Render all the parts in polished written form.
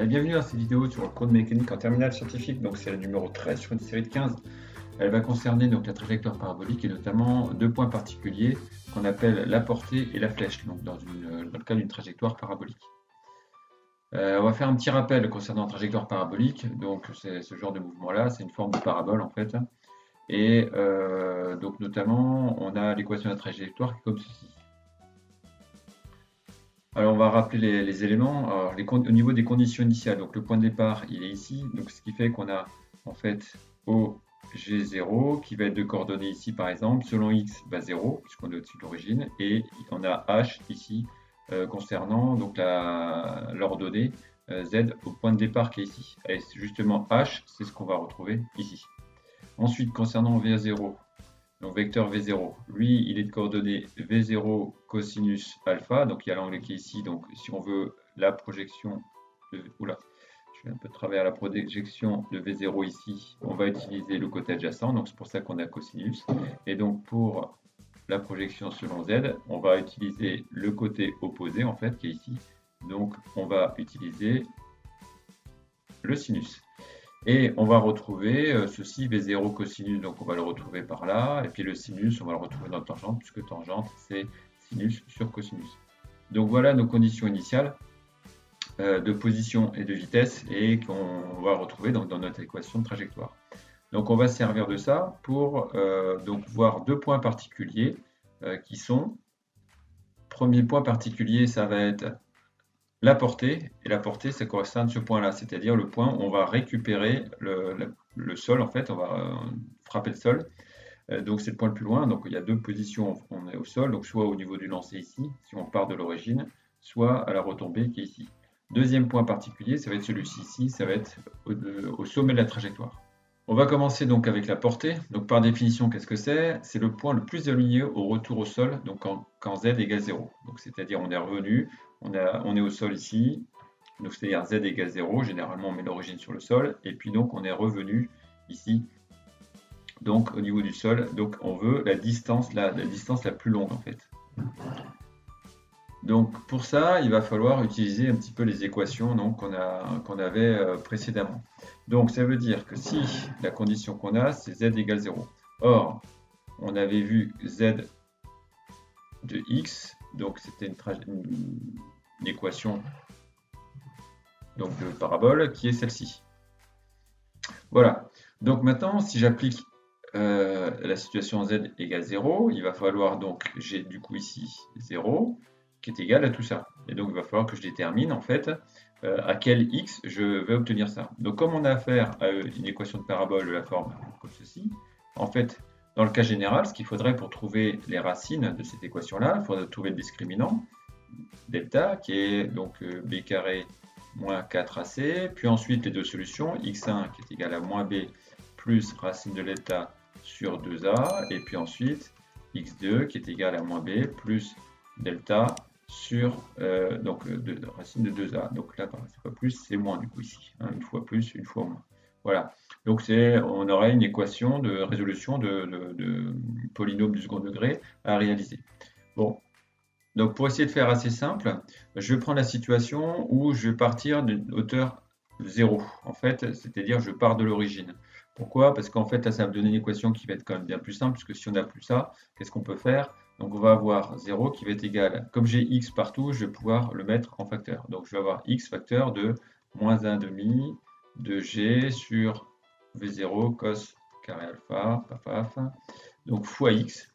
Bienvenue dans cette vidéo sur le cours de mécanique en terminale scientifique. Donc c'est le numéro 13 sur une série de 15. Elle va concerner donc la trajectoire parabolique et notamment deux points particuliers qu'on appelle la portée et la flèche, donc dans le cas d'une trajectoire parabolique. On va faire un petit rappel concernant la trajectoire parabolique. Donc c'est ce genre de mouvement-là, c'est une forme de parabole en fait. Et donc notamment, on a l'équation de la trajectoire qui est comme ceci. Alors, on va rappeler les éléments. Alors, au niveau des conditions initiales, donc le point de départ, il est ici. Donc, ce qui fait qu'on a en fait OG0 qui va être de coordonnées ici, par exemple. Selon x, 0, puisqu'on est au-dessus de l'origine. Et on a h ici concernant donc l'ordonnée z au point de départ qui est ici. Et justement, h, c'est ce qu'on va retrouver ici. Ensuite, concernant V0, donc vecteur V0, lui, il est de coordonnées V0 cosinus alpha, donc il y a l'angle qui est ici, donc si on veut la projection de... Oula, je fais un peu de travers, la projection de V0 ici, on va utiliser le côté adjacent, donc c'est pour ça qu'on a cosinus. Et donc pour la projection selon Z, on va utiliser le côté opposé, en fait, qui est ici. Donc on va utiliser le sinus. Et on va retrouver ceci, V0 cosinus, donc on va le retrouver par là. Et puis le sinus, on va le retrouver dans tangente, puisque tangente, c'est sinus sur cosinus. Donc voilà nos conditions initiales de position et de vitesse, et qu'on va retrouver donc, dans notre équation de trajectoire. Donc on va se servir de ça pour donc voir deux points particuliers qui sont, premier point particulier, ça va être la portée, et la portée, ça correspond à ce point-là, c'est-à-dire le point où on va récupérer le sol, en fait, on va frapper le sol. Donc c'est le point le plus loin, donc il y a deux positions, on est au sol, donc soit au niveau du lancer ici, si on part de l'origine, soit à la retombée qui est ici. Deuxième point particulier, ça va être celui-ci ici, ça va être au sommet de la trajectoire. On va commencer donc avec la portée. Donc par définition, qu'est-ce que c'est? C'est le point le plus éloigné au retour au sol, donc quand z égale 0. Donc c'est-à-dire on est revenu, on est au sol ici, donc c'est-à-dire z égale 0, généralement on met l'origine sur le sol, et puis donc on est revenu ici, donc au niveau du sol, donc on veut la distance la plus longue en fait. Donc pour ça, il va falloir utiliser un petit peu les équations qu'on avait précédemment. Donc ça veut dire que si la condition qu'on a, c'est z égale 0. Or, on avait vu z de x, donc c'était une équation donc, de parabole qui est celle-ci. Voilà. Donc maintenant, si j'applique la situation z égale 0, il va falloir donc, j'ai du coup ici 0, qui est égal à tout ça. Et donc, il va falloir que je détermine, en fait, à quel x je vais obtenir ça. Donc, comme on a affaire à une équation de parabole de la forme comme ceci, en fait, dans le cas général, ce qu'il faudrait pour trouver les racines de cette équation-là, il faudrait trouver le discriminant, delta, qui est donc b carré moins 4ac, puis ensuite les deux solutions, x1 qui est égal à moins b plus racine de delta sur 2a, et puis ensuite x2 qui est égal à moins b plus delta sur racine de 2a. Donc là, c'est pas plus, c'est moins du coup ici. Hein, une fois plus, une fois moins. Voilà. Donc on aurait une équation de résolution de polynôme du second degré à réaliser. Bon. Donc pour essayer de faire assez simple, je vais prendre la situation où je vais partir d'une hauteur 0. En fait, c'est-à-dire je pars de l'origine. Pourquoi? Parce qu'en fait, là, ça va me donner une équation qui va être quand même bien plus simple, puisque si on n'a plus ça, qu'est-ce qu'on peut faire? Donc on va avoir 0 qui va être égal, comme j'ai x partout, je vais pouvoir le mettre en facteur. Donc je vais avoir x facteur de moins 1,5 de g sur v0 cos carré alpha, paf, paf, donc fois x,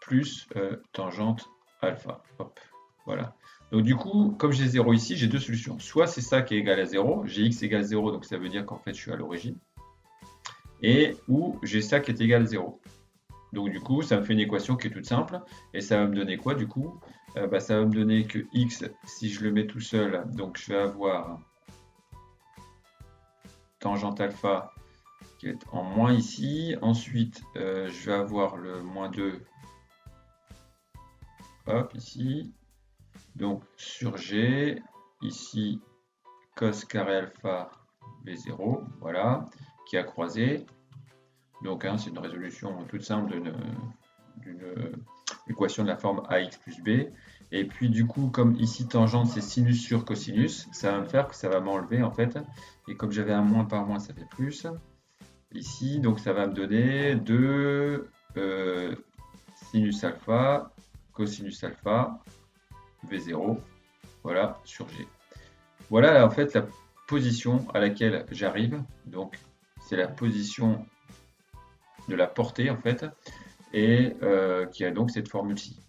plus tangente alpha. Hop, voilà. Donc du coup, comme j'ai 0 ici, j'ai deux solutions. Soit c'est ça qui est égal à 0, j'ai x égale 0, donc ça veut dire qu'en fait je suis à l'origine. Et ou j'ai ça qui est égal à 0. Donc du coup, ça me fait une équation qui est toute simple. Et ça va me donner quoi du coup? Ça va me donner que x, si je le mets tout seul, donc je vais avoir tangente alpha qui va être en moins ici. Ensuite, je vais avoir le moins 2, hop, ici. Donc sur g, ici, cos carré alpha v0, voilà, qui a croisé. Donc hein, c'est une résolution toute simple d'une équation de la forme ax plus b. Et puis du coup, comme ici tangente c'est sinus sur cosinus, ça va me faire que ça va m'enlever en fait. Et comme j'avais un moins par moins, ça fait plus. Ici, donc ça va me donner 2 sinus alpha, cosinus alpha, V0, voilà, sur G. Voilà en fait la position à laquelle j'arrive. Donc c'est la position de la portée en fait, et qui a donc cette formule-ci.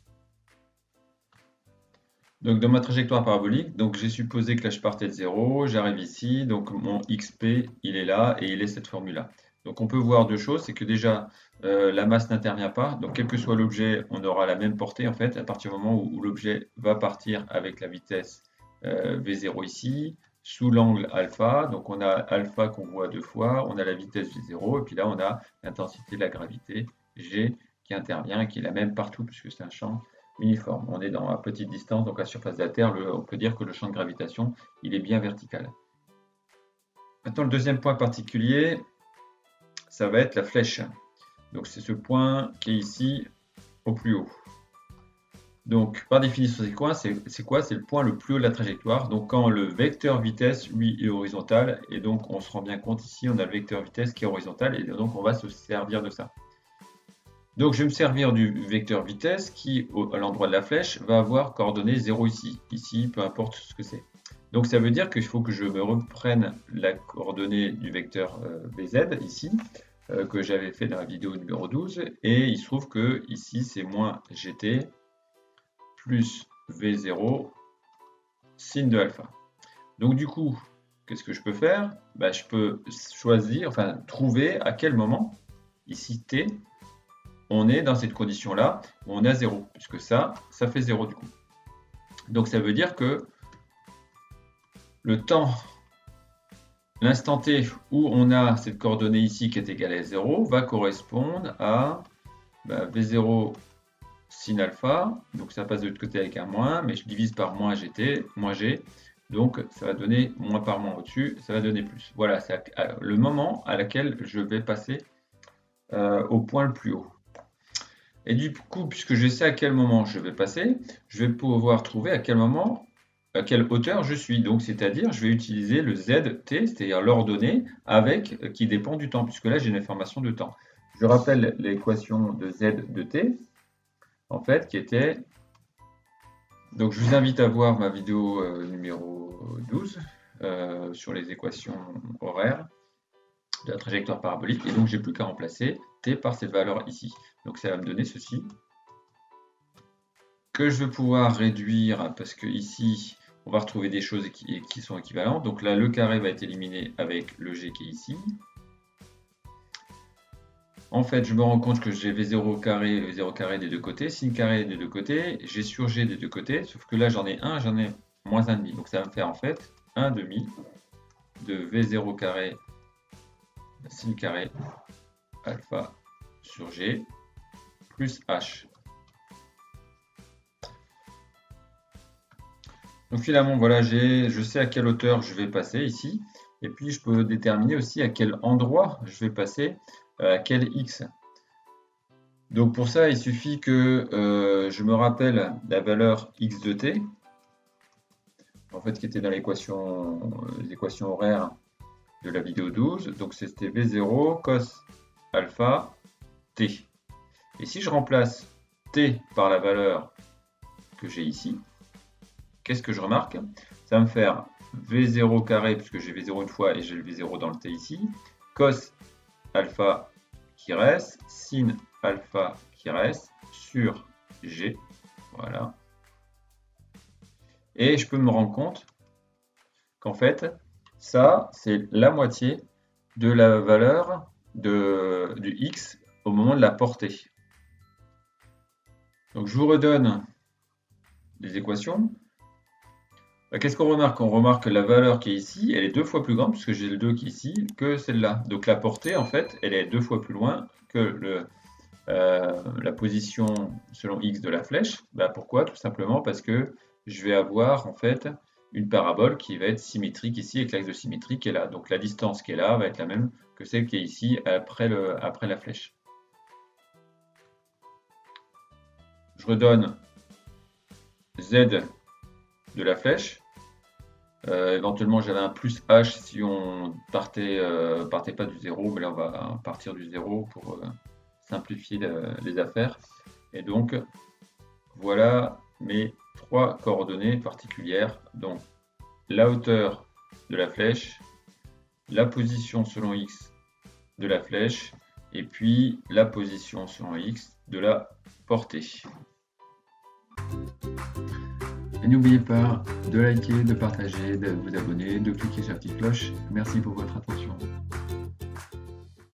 Donc dans ma trajectoire parabolique, donc j'ai supposé que là je partais de 0, j'arrive ici, donc mon XP il est là et il est cette formule-là. Donc on peut voir deux choses, c'est que déjà la masse n'intervient pas, donc quel que soit l'objet, on aura la même portée en fait, à partir du moment où l'objet va partir avec la vitesse V0 ici, sous l'angle alpha, donc on a alpha qu'on voit deux fois, on a la vitesse V0, et puis là on a l'intensité de la gravité G qui intervient, qui est la même partout puisque c'est un champ uniforme. On est dans à petite distance, donc à la surface de la Terre, on peut dire que le champ de gravitation, il est bien vertical. Maintenant, le deuxième point particulier, ça va être la flèche. Donc c'est ce point qui est ici au plus haut. Donc par définition, c'est quoi? C'est le point le plus haut de la trajectoire. Donc quand le vecteur vitesse, lui, est horizontal, et donc on se rend bien compte ici, on a le vecteur vitesse qui est horizontal, et donc on va se servir de ça. Donc je vais me servir du vecteur vitesse qui, à l'endroit de la flèche, va avoir coordonnée 0 ici. Ici, peu importe ce que c'est. Donc ça veut dire qu'il faut que je me reprenne la coordonnée du vecteur Vz ici, que j'avais fait dans la vidéo numéro 12. Et il se trouve que ici c'est moins gt plus V0 sin de alpha. Donc du coup, qu'est-ce que je peux faire? Je peux choisir, enfin trouver à quel moment, ici t, on est dans cette condition-là, où on est à 0, puisque ça fait 0 du coup. Donc ça veut dire que le temps, l'instant t où on a cette coordonnée ici qui est égale à 0, va correspondre à V0 sin alpha, donc ça passe de l'autre côté avec un moins, mais je divise par moins gt, moins g, donc ça va donner moins par moins au-dessus, ça va donner plus. Voilà, c'est le moment à laquelle je vais passer au point le plus haut. Et du coup, puisque je sais à quel moment je vais passer, je vais pouvoir trouver à quel moment, à quelle hauteur je suis. Donc, c'est-à-dire, je vais utiliser le zt, c'est-à-dire l'ordonnée avec qui dépend du temps, puisque là, j'ai une information de temps. Je rappelle l'équation de z de t, en fait, qui était... Donc, je vous invite à voir ma vidéo numéro 12 sur les équations horaires de la trajectoire parabolique. Et donc, j'ai plus qu'à remplacer t par cette valeur ici. Donc, ça va me donner ceci, que je vais pouvoir réduire, parce que ici, on va retrouver des choses qui sont équivalentes. Donc là, le carré va être éliminé avec le g qui est ici. En fait, je me rends compte que j'ai V0 carré des deux côtés, sin carré des deux côtés, j'ai sur g des deux côtés, sauf que là, j'en ai moins 1,5. Donc ça va me faire en fait 1,5 de V0 carré sin carré alpha sur g plus h. Donc finalement, voilà, je sais à quelle hauteur je vais passer ici. Et puis, je peux déterminer aussi à quel endroit je vais passer, à quel x. Donc pour ça, il suffit que je me rappelle la valeur x de t, en fait, qui était dans les équations horaires de la vidéo 12. Donc c'était V0 cos alpha t. Et si je remplace t par la valeur que j'ai ici, qu'est-ce que je remarque? Ça va me faire V0 carré, puisque j'ai V0 une fois et j'ai le V0 dans le t ici, cos alpha qui reste, sin alpha qui reste, sur g, voilà. Et je peux me rendre compte qu'en fait, ça, c'est la moitié de la valeur du x au moment de la portée. Donc je vous redonne les équations. Qu'est-ce qu'on remarque? On remarque que la valeur qui est ici, elle est 2 fois plus grande, puisque j'ai le 2 qui est ici, que celle-là. Donc la portée, en fait, elle est 2 fois plus loin que la position selon x de la flèche. Pourquoi? Tout simplement parce que je vais avoir, en fait, une parabole qui va être symétrique ici, avec l'axe de symétrie qui est là. Donc la distance qui est là va être la même que celle qui est ici après la flèche. Je redonne Z de la flèche. Éventuellement, j'avais un plus H si on partait pas du 0, mais là on va partir du 0 pour simplifier les affaires. Et donc, voilà mes 3 coordonnées particulières. Donc, la hauteur de la flèche, la position selon X de la flèche, et puis la position selon X de la portée. Et n'oubliez pas de liker, de partager, de vous abonner, de cliquer sur la petite cloche. Merci pour votre attention.